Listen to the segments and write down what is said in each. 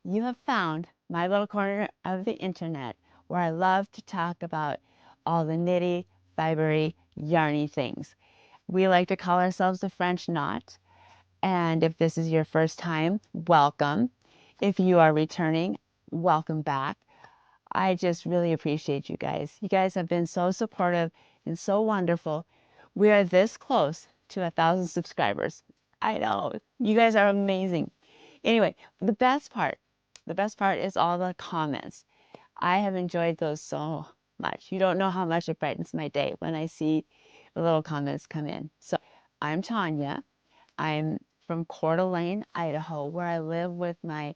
You have found my little corner of the internet where I love to talk about all the knitty, fibery, yarny things. We like to call ourselves the French Knot. And if this is your first time, welcome. If you are returning, welcome back. I just really appreciate you guys. You guys have been so supportive and so wonderful. We are this close to 1,000 subscribers. I know, you guys are amazing. Anyway, the best part is all the comments. I have enjoyed those so much. You don't know how much it brightens my day when I see the little comments come in. So I'm Tanya. I'm from Coeur d'Alene, Idaho, where I live with my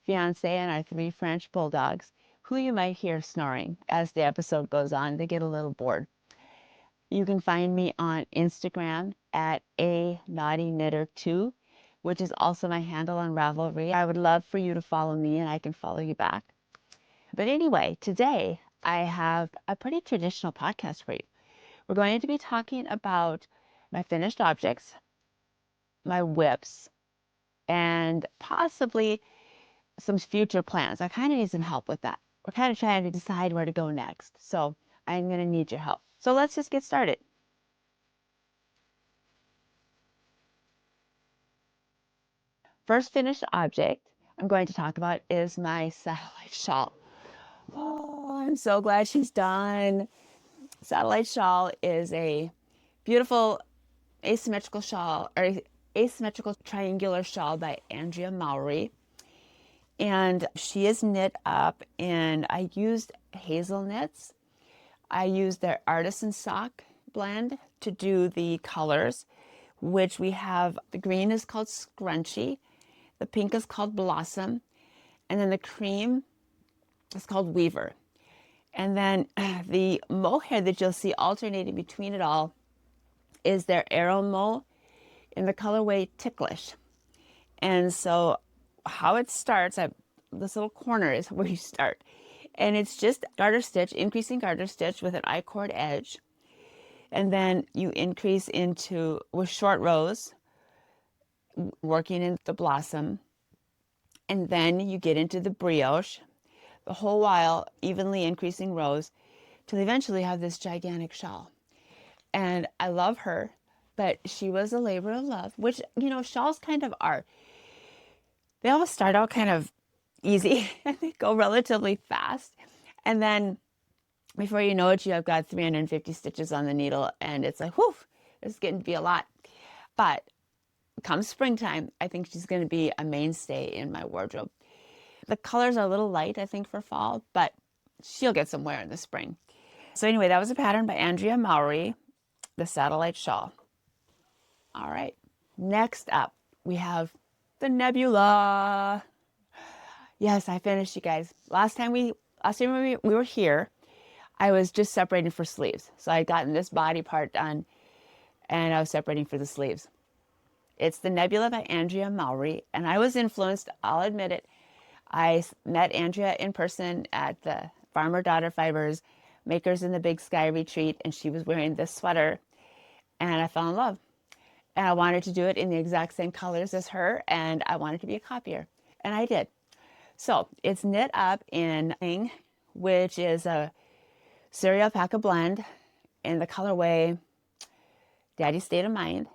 fiance and our 3 French bulldogs, who you might hear snoring as the episode goes on. They get a little bored. You can find me on Instagram at a naughty knitter 2, which is also my handle on Ravelry. I would love for you to follow me and I can follow you back. But anyway, today I have a pretty traditional podcast for you. We're going to be talking about my finished objects, my whips, and possibly some future plans. I kind of need some help with that. We're kind of trying to decide where to go next. So I'm going to need your help. So let's just get started. First finished object I'm going to talk about is my satellite shawl. Oh, I'm so glad she's done. Satellite shawl is a beautiful asymmetrical shawl, or asymmetrical triangular shawl by Andrea Mowry. And she is knit up, and I used Hazel knits. I used their Artisian sock blend to do the colors, which we have. The green is called Scrunchie, the pink is called Blossom, and then the cream is called Weaver. And then the mohair that you'll see alternating between it all is their AeroMo in the colorway Ticklish. And so how it starts, this little corner is where you start. And it's just garter stitch, increasing garter stitch with an I-cord edge. And then you increase into, with short rows, working in the blossom. And then you get into the brioche, the whole while evenly increasing rows till eventually have this gigantic shawl. And I love her, but she was a labor of love, which, you know, shawls kind of are. They always start out kind of easy and they go relatively fast. And then before you know it, you have got 350 stitches on the needle and it's like, whew, it's getting to be a lot. But come springtime, I think she's going to be a mainstay in my wardrobe. The colors are a little light, I think, for fall, but she'll get somewhere in the spring. So anyway, that was a pattern by Andrea Mowry, the satellite shawl. All right, next up, we have the Nebula. Yes, I finished, you guys. Last time we were here, I was just separating for sleeves. So I had gotten this body part done, and I was separating for the sleeves. It's the Nebula by Andrea Mowry, and I was influenced, I'll admit it. I met Andrea in person at the Farmer Daughter Fibers Makers in the Big Sky retreat, and she was wearing this sweater, and I fell in love. And I wanted to do it in the exact same colors as her, and I wanted to be a copier, and I did. So it's knit up in, which is a Syria alpaca blend in the colorway Daddy State of Mind.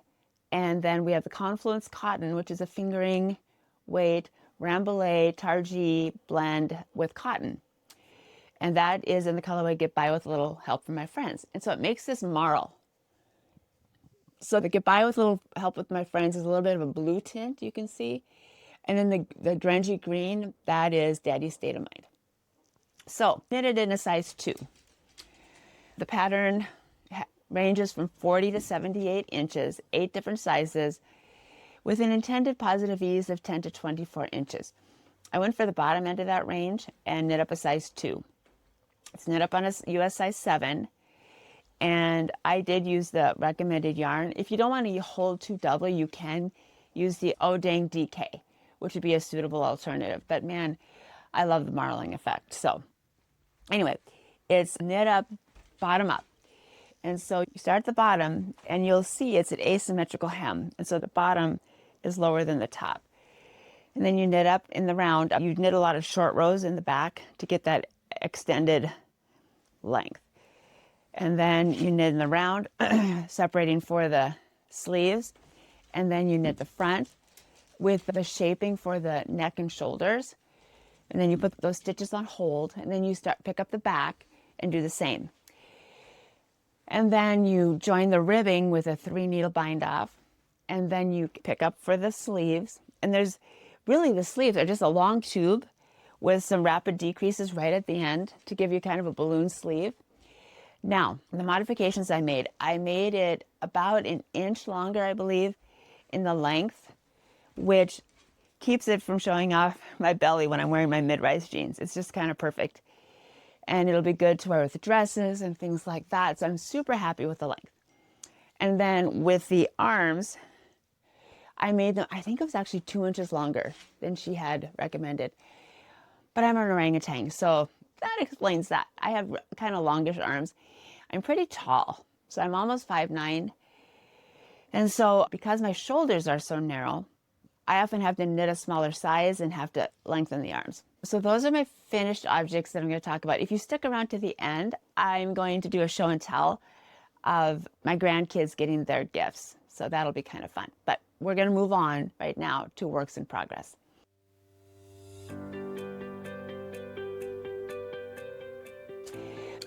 And then we have the Confluence cotton, which is a fingering weight Rambouillet Targee blend with cotton. And that is in the colorway Get By with a Little Help from My Friends. And so it makes this marl. So the Get By with a Little Help with My Friends is a little bit of a blue tint, you can see. And then the grungy green, that is Daddy State of Mind. So knitted in a size 2. The pattern ranges from 40 to 78 inches, 8 different sizes, with an intended positive ease of 10 to 24 inches. I went for the bottom end of that range and knit up a size 2. It's knit up on a US size 7, and I did use the recommended yarn. If you don't want to hold 2W, you can use the Odang DK, which would be a suitable alternative. But man, I love the marling effect. So anyway, it's knit up, bottom up. And so you start at the bottom, and you'll see it's an asymmetrical hem. And so the bottom is lower than the top. And then you knit up in the round. You knit a lot of short rows in the back to get that extended length. And then you knit in the round, separating for the sleeves. And then you knit the front with the shaping for the neck and shoulders. And then you put those stitches on hold, and then you pick up the back and do the same. And then you join the ribbing with a 3 needle bind off, and then you pick up for the sleeves. And there's really, the sleeves are just a long tube with some rapid decreases right at the end to give you kind of a balloon sleeve. Now, the modifications I made it about an inch longer, I believe, in the length, which keeps it from showing off my belly when I'm wearing my mid-rise jeans. It's just kind of perfect. And it'll be good to wear with dresses and things like that. So I'm super happy with the length. And then with the arms, I made them, I think it was actually 2 inches longer than she had recommended. But I'm an orangutan, so that explains that. I have kind of longish arms. I'm pretty tall, so I'm almost 5'9". And so because my shoulders are so narrow, I often have to knit a smaller size and have to lengthen the arms. So those are my finished objects that I'm going to talk about. If you stick around to the end, I'm going to do a show and tell of my grandkids getting their gifts. So that'll be kind of fun. But we're going to move on right now to works in progress.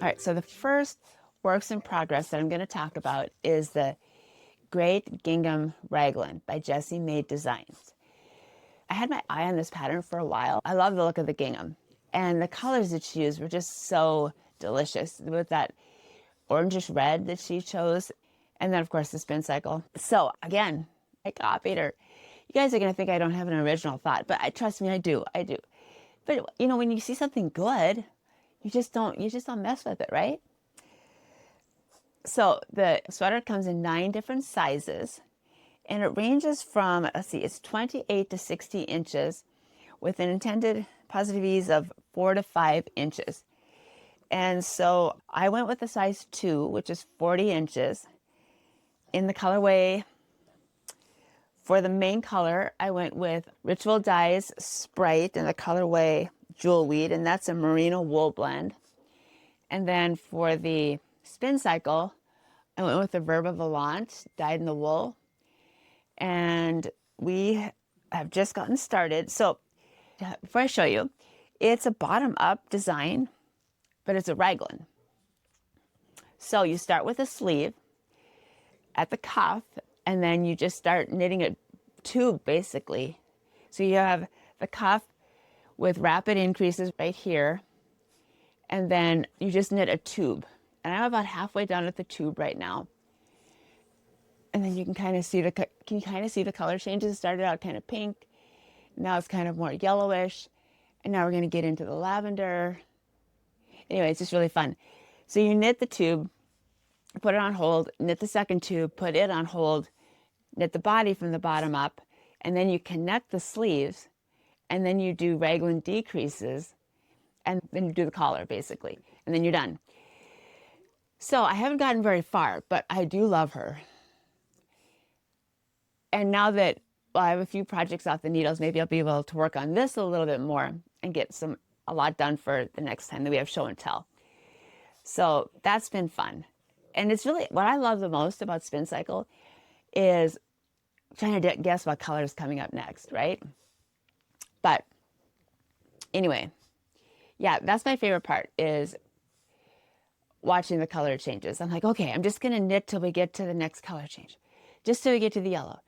All right, so the first works in progress that I'm going to talk about is the Great Gingham Raglan by Jessie Maed Designs. I had my eye on this pattern for a while. I love the look of the gingham, and the colors that she used were just so delicious with that orangish red that she chose, and then of course the Spincycle. So again, I copied her. You guys are going to think I don't have an original thought, but trust me, I do. But you know, when you see something good, you just don't mess with it, right? So the sweater comes in 9 different sizes, and it ranges from, let's see, it's 28 to 60 inches with an intended positive ease of 4 to 5 inches. And so I went with the size 2, which is 40 inches. In the colorway, for the main color, I went with Ritual Dyes Sprite in the colorway Jewelweed, and that's a merino wool blend. And then for the Spincycle, I went with the Verva Valant, dyed in the wool. And we have just gotten started. So before I show you, it's a bottom-up design, but it's a raglan. So you start with a sleeve at the cuff, and then you just start knitting a tube, basically. So you have the cuff with rapid increases right here, and then you just knit a tube. And I'm about halfway down at the tube right now. And then you can kind of see the color changes. It started out kind of pink. Now it's kind of more yellowish. And now we're going to get into the lavender. Anyway, it's just really fun. So you knit the tube, put it on hold, knit the second tube, put it on hold, knit the body from the bottom up, and then you connect the sleeves, and then you do raglan decreases, and then you do the collar, basically, and then you're done. So I haven't gotten very far, but I do love her. And now that I have a few projects off the needles, maybe I'll be able to work on this a little bit more and get a lot done for the next time that we have show and tell. So that's been fun. And it's really, what I love the most about Spincycle is trying to guess what color is coming up next, right? But anyway, yeah, that's my favorite part, is watching the color changes. I'm like, okay, I'm just going to knit till we get to the next color change, just till we get to the yellow,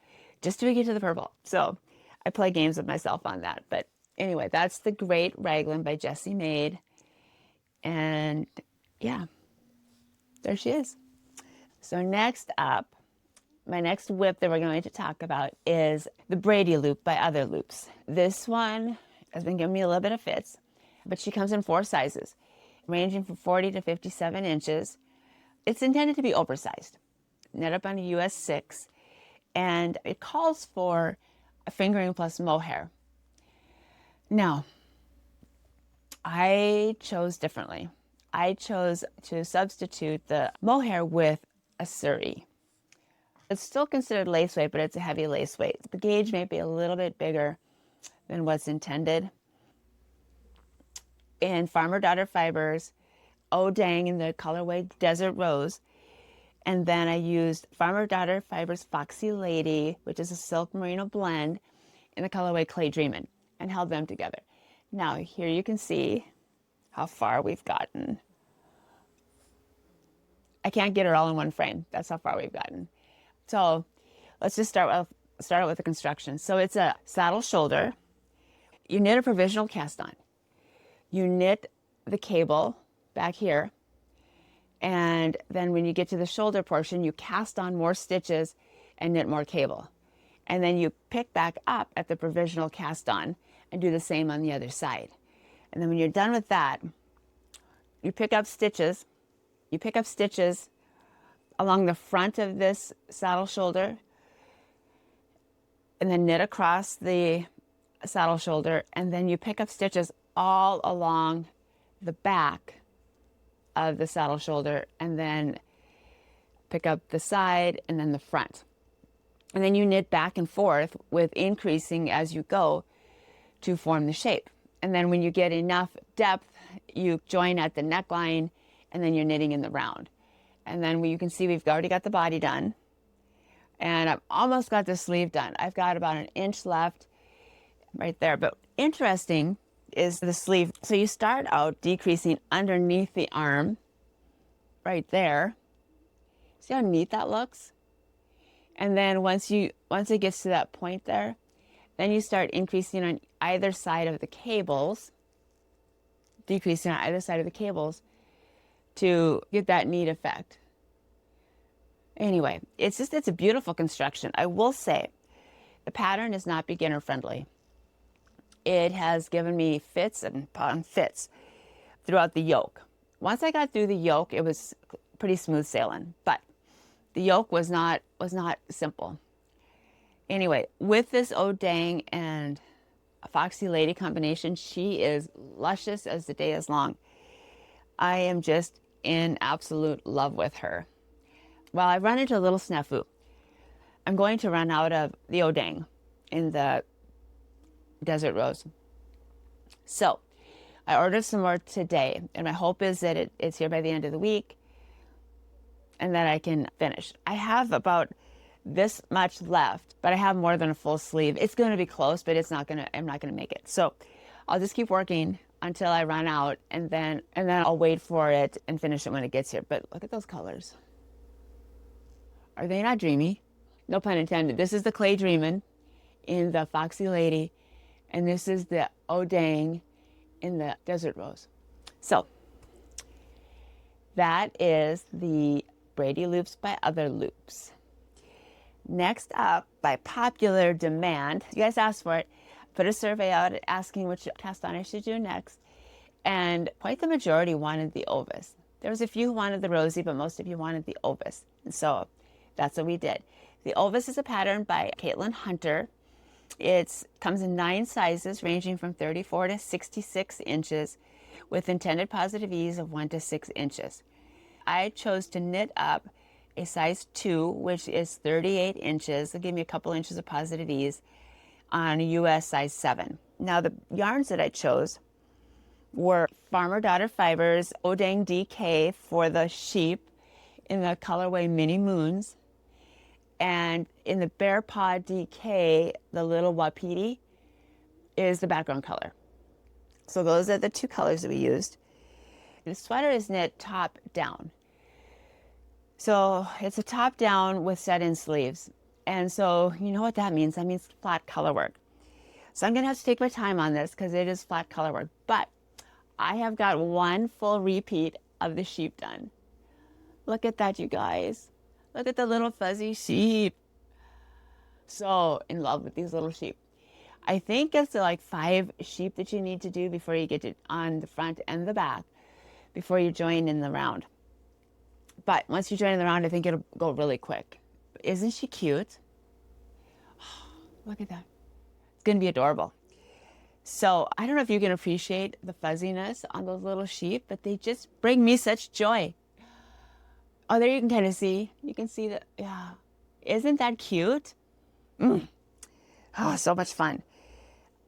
just till we get to the purple. So I play games with myself on that. But anyway, that's the Great Raglan by Jessie Maed. And yeah, there she is. So next up, my next whip that we're going to talk about is the Braidy loop by Other Loops. This one has been giving me a little bit of fits, but she comes in 4 sizes, ranging from 40 to 57 inches. It's intended to be oversized, knit up on a US 6, and it calls for a fingering plus mohair. Now, I chose differently. I chose to substitute the mohair with a suri. It's still considered lace weight, but it's a heavy lace weight. The gauge may be a little bit bigger than what's intended. In Farmer Daughter Fibers, Oh Dang in the colorway Desert Rose. And then I used Farmer Daughter Fibers Foxy Lady, which is a silk merino blend, in the colorway Clay Dreamin', and held them together. Now here you can see how far we've gotten. I can't get it all in one frame. That's how far we've gotten. So let's just start with the construction. So it's a saddle shoulder. You knit a provisional cast on. You knit the cable back here. And then when you get to the shoulder portion, you cast on more stitches and knit more cable. And then you pick back up at the provisional cast on and do the same on the other side. And then when you're done with that, you pick up stitches. You pick up stitches along the front of this saddle shoulder and then knit across the saddle shoulder. And then you pick up stitches all along the back of the saddle shoulder and then pick up the side and then the front. And then you knit back and forth with increasing as you go to form the shape. And then when you get enough depth, you join at the neckline and then you're knitting in the round. And then you can see we've already got the body done. And I've almost got the sleeve done. I've got about an inch left right there. But interesting is the sleeve. So you start out decreasing underneath the arm right there. See how neat that looks? And then once it gets to that point there, then you start increasing on either side of the cables, decreasing on either side of the cables to get that neat effect. Anyway, it's a beautiful construction. I will say the pattern is not beginner friendly. It has given me fits upon fits throughout the yoke. Once I got through the yoke, it was pretty smooth sailing, but the yoke was not simple. Anyway, with this Oh Dang and a Foxy Lady combination, she is luscious as the day is long. I am just in absolute love with her. Well, I've run into a little snafu. I'm going to run out of the Oh Dang in the Desert Rose. So I ordered some more today, and my hope is that it's here by the end of the week and that I can finish. I have about this much left, but I have more than a full sleeve. It's going to be close, but I'm not going to make it. So I'll just keep working until I run out, and then I'll wait for it and finish it when it gets here. But look at those colors. Are they not dreamy? No pun intended. This is the Clay Dreamin' in the Foxy Lady, and this is the Oh Dang in the Desert Rose. So that is the Braidy loops by Other Loops. Next up, by popular demand, you guys asked for it, put a survey out asking which cast on I should do next, and quite the majority wanted the Ovis. There was a few who wanted the Rosie, but most of you wanted the Ovis, and so that's what we did. The Ovis is a pattern by Caitlin Hunter. It comes in 9 sizes, ranging from 34 to 66 inches, with intended positive ease of 1 to 6 inches. I chose to knit up a size 2, which is 38 inches. It'll give me a couple inches of positive ease on a US size 7. Now, the yarns that I chose were Farmer Daughter Fibers Oh Dang DK for the sheep in the colorway Mini Moons. And in the Bear Paw DK, the little Waapitti is the background color. So those are the 2 colors that we used. The sweater is knit top down. So it's a top down with set-in sleeves. And so you know what that means. That means flat color work. So I'm going to have to take my time on this because it is flat color work. But I have got 1 full repeat of the sheep done. Look at that, you guys. Look at the little fuzzy sheep. So in love with these little sheep. I think it's like 5 sheep that you need to do before you get it on the front and the back, before you join in the round. But once you join in the round, I think it'll go really quick. Isn't she cute? Look at that. It's going to be adorable. So I don't know if you can appreciate the fuzziness on those little sheep, but they just bring me such joy. Oh, there you can kind of see. You can see that. Yeah. Isn't that cute? Oh, so much fun.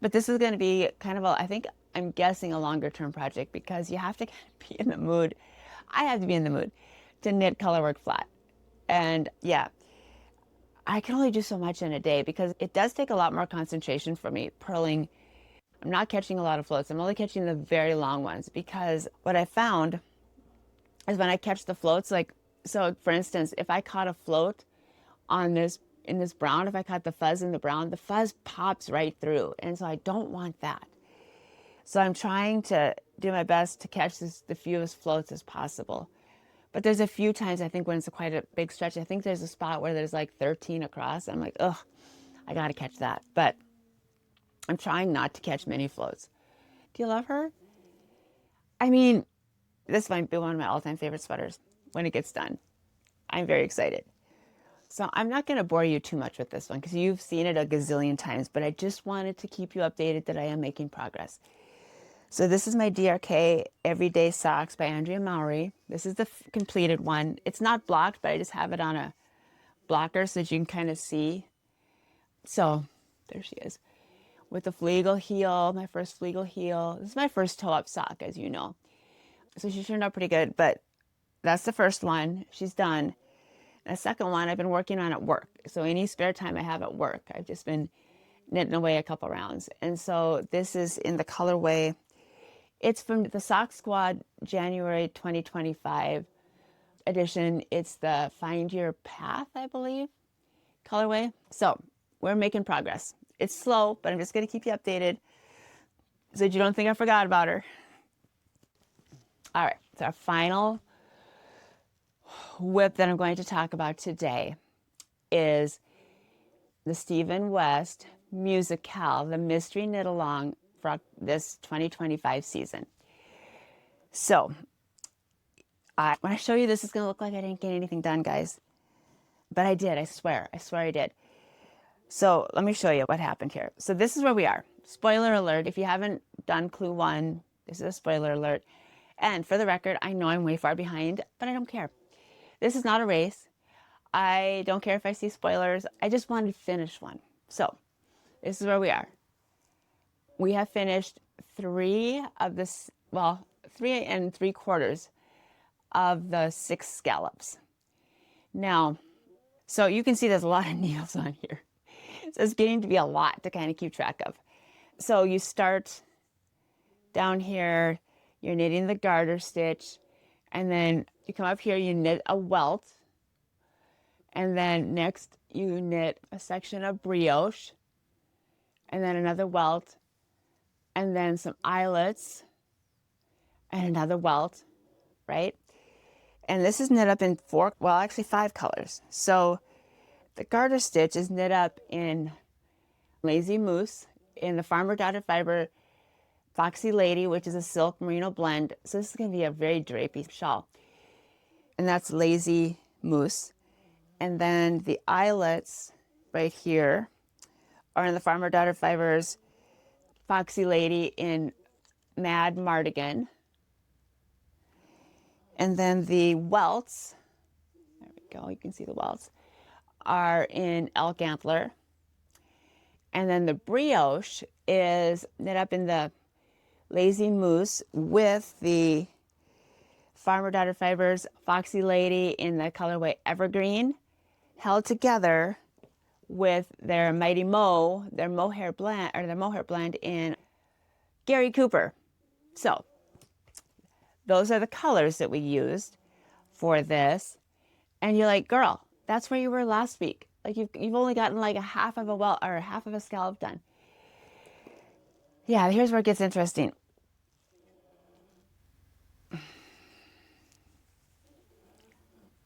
But this is going to be kind of I think I'm guessing a longer term project because you have to kind of be in the mood. I have to be in the mood to knit colorwork flat. And yeah, I can only do so much in a day because it does take a lot more concentration for me purling. I'm not catching a lot of floats. I'm only catching the very long ones because what I found is when I catch the floats, like, so for instance, if I caught a float on this, in this brown, if I caught the fuzz in the brown, the fuzz pops right through. And so I don't want that. So I'm trying to do my best to catch the fewest floats as possible. But there's a few times I think when it's quite a big stretch, I think there's a spot where there's like 13 across. I'm like, ugh, I got to catch that. But I'm trying not to catch many floats. Do you love her? I mean, this might be one of my all-time favorite sweaters when it gets done. I'm very excited. So I'm not going to bore you too much with this one because you've seen it a gazillion times, but I just wanted to keep you updated that I am making progress. So this is my DRK Everyday Socks by Andrea Mowry. This is the completed one. It's not blocked, but I just have it on a blocker so that you can kind of see. So there she is with the Flegel heel, my first Flegel heel. This is my first toe-up sock, as you know. So she turned out pretty good, but that's the first one. She's done. And the second one I've been working on at work. So any spare time I have at work, I've just been knitting away a couple rounds. And so this is in the colorway. It's from the Sock Squad January 2025 edition. It's the Find Your Path, I believe, colorway. So we're making progress. It's slow, but I'm just going to keep you updated so that you don't think I forgot about her. All right, so our final whip that I'm going to talk about today is the Stephen West MusiKAL, the mystery knit along for this 2025 season. So when I show you this, it's going to look like I didn't get anything done, guys. But I did, I swear I did. So let me show you what happened here. So this is where we are. Spoiler alert, if you haven't done clue 1, this is a spoiler alert. And for the record, I know I'm way far behind, but I don't care. This is not a race. I don't care if I see spoilers. I just wanted to finish one. So this is where we are. We have finished 3 of this, well, 3 3/4 of the 6 scallops. Now, so you can see there's a lot of needles on here. So it's getting to be a lot to kind of keep track of. So you start down here, you're knitting the garter stitch, and then you come up here, you knit a welt, and then next you knit a section of brioche, and then another welt, and then some eyelets, and another welt, right? And this is knit up in 4, well, actually 5 colors. So the garter stitch is knit up in Lazy Moose, in the Farmer Dotted Fiber Foxy Lady, which is a silk merino blend. So this is going to be a very drapey shawl. And that's Lazy Moose. And then the eyelets right here are in the Farmer Dotted Fibers Foxy Lady in Mad Mardigan. And then the welts, there we go, you can see the welts, are in Elk Antler. And then the brioche is knit up in the Lazy Moose with the Farmer Dotted Fibers Foxy Lady in the colorway Evergreen, held together with their Mighty Mo, their mohair blend in Gary Cooper. So those are the colors that we used for this. And you're like, girl, that's where you were last week. Like you've only gotten like a half of a welt or half of a scallop done. Yeah, here's where it gets interesting.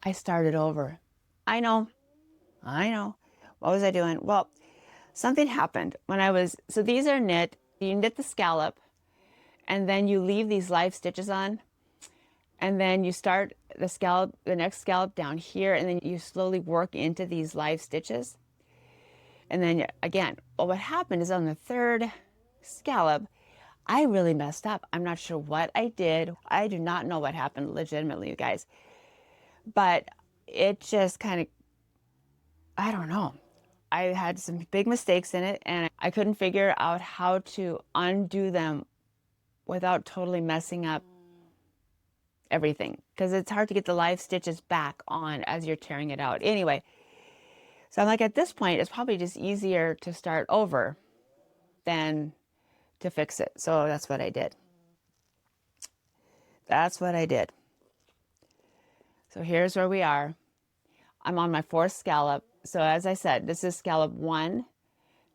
I started over. I know. What was I doing? Well, something happened when I was, so these are knit, you knit the scallop, and then you leave these live stitches on, and then you start the scallop, the next scallop down here, and then you slowly work into these live stitches. And then again, well, what happened is on the 3rd scallop, I really messed up. I'm not sure what I did. I do not know what happened legitimately, you guys. But it just kind of, I don't know. I had some big mistakes in it, and I couldn't figure out how to undo them without totally messing up everything, because it's hard to get the live stitches back on as you're tearing it out. Anyway, so I'm like, at this point, it's probably just easier to start over than to fix it. So that's what I did. That's what I did. So here's where we are. I'm on my 4th scallop. So as I said, this is scallop 1,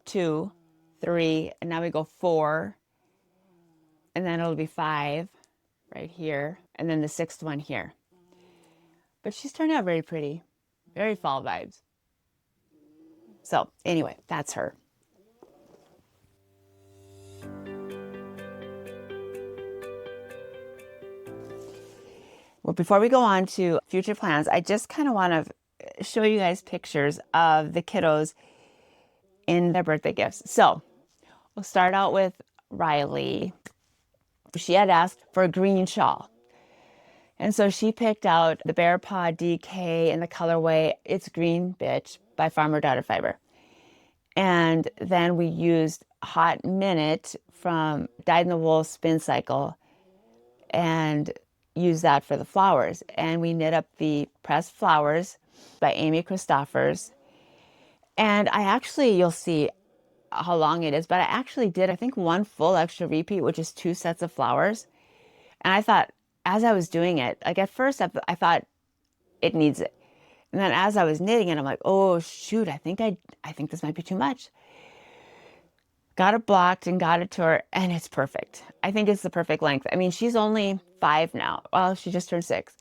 2, 3, and now we go 4, and then it'll be 5 right here, and then the 6th one here. But she's turned out very pretty, very fall vibes. So anyway, that's her. Well, before we go on to future plans, I just kind of want to show you guys pictures of the kiddos in their birthday gifts. So we'll start out with Riley. She had asked for a green shawl. And so she picked out the Bear Paw DK in the colorway It's Green Bitch by Farmer Daughter Fiber. And then we used Hot Minute from Dyed in the Wool Spincycle and used that for the flowers. And we knit up the Pressed Flowers by Christoffers. And I actually, you'll see how long it is, but I actually did, I think, 1 full extra repeat, which is 2 sets of flowers. And I thought, as I was doing it, like at first I thought it needs it. And then as I was knitting it, I'm like, oh shoot, I think this might be too much. Got it blocked and got it to her, and it's perfect. I think it's the perfect length. I mean, she's only 5 now. Well, she just turned 6.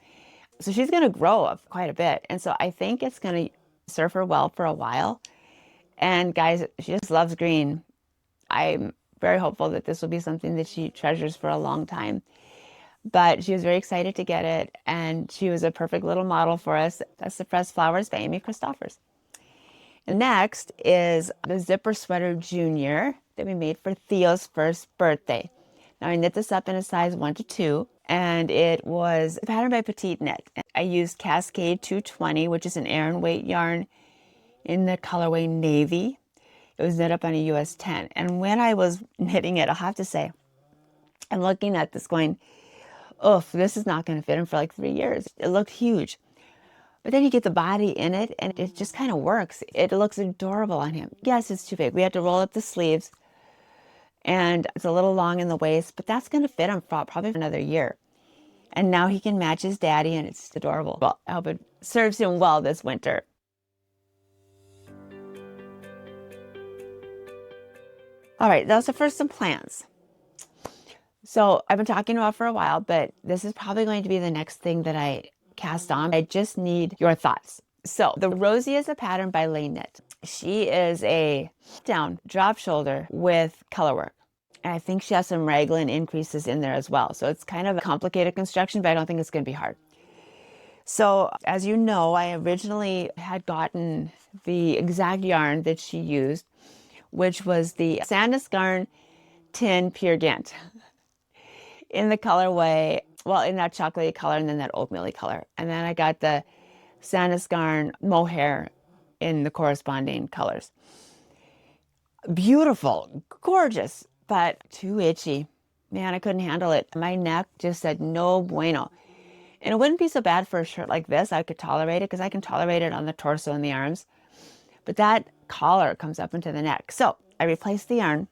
So she's going to grow up quite a bit. And so I think it's going to serve her well for a while. And guys, she just loves green. I'm very hopeful that this will be something that she treasures for a long time. But she was very excited to get it, and she was a perfect little model for us. That's the Pressed Flowers by Christoffers. And next is the Zipper Sweater Junior that we made for Theo's 1st birthday. Now I knit this up in a size 1 to 2, and it was a pattern by Petite Knit. I used Cascade 220, which is an Aran weight yarn in the colorway Navy. It was knit up on a US 10. And when I was knitting it, I'll have to say, I'm looking at this going, oof, this is not going to fit him for like 3 years. It looked huge. But then you get the body in it, and it just kind of works. It looks adorable on him. Yes, it's too big. We had to roll up the sleeves, and it's a little long in the waist, but that's going to fit him for probably another year. And now he can match his daddy, and it's adorable. Well, I hope it serves him well this winter. All right, those are for some plans. So I've been talking about for a while, but this is probably going to be the next thing that I cast on. I just need your thoughts. So the Rosie is a pattern by LeKnit. She is a down drop shoulder with color work. And I think she has some Raglan increases in there as well. So it's kind of a complicated construction, but I don't think it's going to be hard. So as you know, I originally had gotten the exact yarn that she used, which was the Sandusgarn Tin Pure Ghent in the colorway, well, in that chocolatey color and then that oatmeal-y color. And then I got the Sandusgarn mohair in the corresponding colors. Beautiful, gorgeous, but too itchy. Man, I couldn't handle it. My neck just said no bueno. And it wouldn't be so bad for a shirt like this. I could tolerate it because I can tolerate it on the torso and the arms. But that collar comes up into the neck. So I replaced the yarn.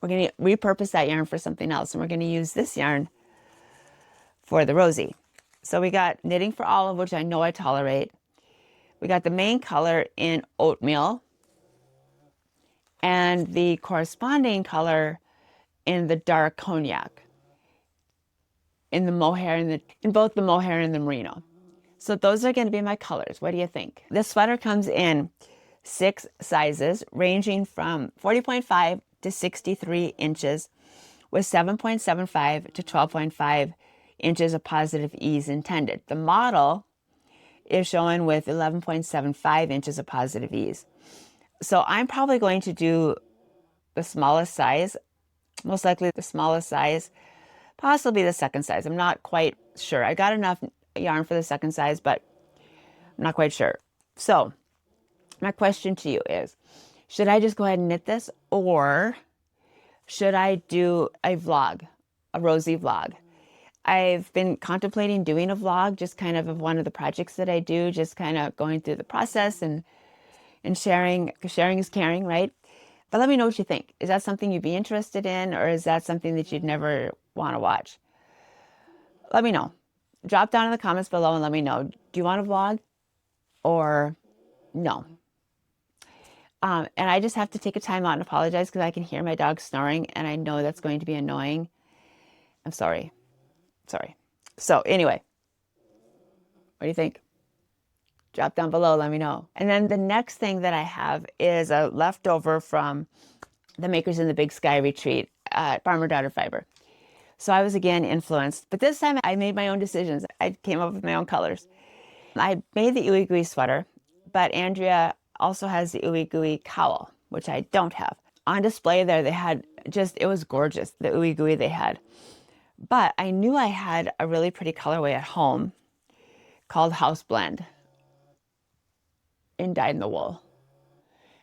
We're going to repurpose that yarn for something else. And we're going to use this yarn for the Rosie. So we got Knitting for Olive, which I know I tolerate. We got the main color in oatmeal. And the corresponding color in the dark cognac. In the mohair, in both the mohair and the merino. So those are going to be my colors. What do you think? This sweater comes in 6 sizes, ranging from 40.5 to 63 inches, with 7.75 to 12.5 inches of positive ease intended. The model is showing with 11.75 inches of positive ease. So I'm probably going to do the smallest size, most likely the smallest size, possibly the second size. I'm not quite sure. I got enough yarn for the second size, but I'm not quite sure. So My question to you is, should I just go ahead and knit this, or should I do a vlog, a Rosie vlog? I've been contemplating doing a vlog, just kind of one of the projects that I do, just kind of going through the process and sharing, because sharing is caring, right? But let me know what you think. Is that something you'd be interested in, or is that something that you'd never want to watch? Let me know. Drop down in the comments below and let me know. Do you want a vlog or no? And I just have to take a time out and apologize because I can hear my dog snoring and I know that's going to be annoying. I'm sorry. Sorry. So anyway, what do you think? Drop down below, let me know. And then the next thing that I have is a leftover from the Makers in the Big Sky retreat at Farmer Daughter Fiber. So I was again influenced, but this time I made my own decisions. I came up with my own colors. I made the Ooey Gooey sweater, but Andrea also has the Ooey Gooey cowl, which I don't have. On display there, they had just, it was gorgeous, the Ooey Gooey they had. But I knew I had a really pretty colorway at home called House Blend in Dyed in the Wool.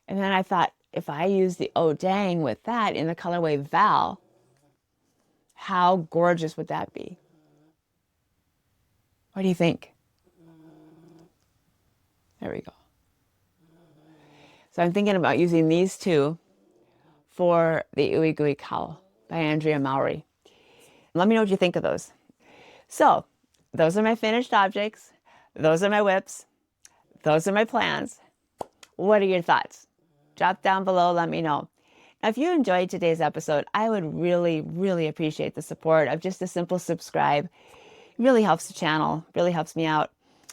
And then I thought, if I use the Oh Dang with that in the colorway Val, how gorgeous would that be? What do you think? There we go. So I'm thinking about using these two for the Ooey Gooey Cowl by Andrea Mowry. Let me know what you think of those. So those are my finished objects. Those are my whips. Those are my plans. What are your thoughts? Drop down below, let me know. Now, if you enjoyed today's episode, I would really, really appreciate the support of just a simple subscribe. It really helps the channel, really helps me out,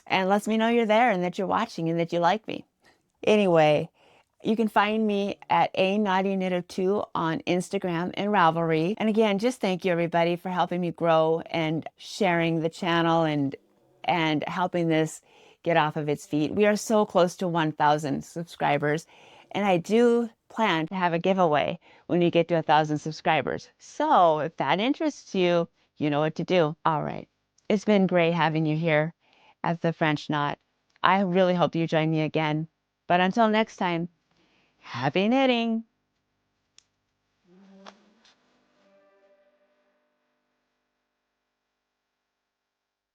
and lets me know you're there and that you're watching and that you like me. Anyway, you can find me at A Naughty Knit of 2 on Instagram and Ravelry. And again, just thank you everybody for helping me grow and sharing the channel and helping this get off of its feet. We are so close to 1,000 subscribers, and I do plan to have a giveaway when we get to 1,000 subscribers. So if that interests you, you know what to do. All right. It's been great having you here at the French Knot. I really hope you join me again. But until next time, happy knitting!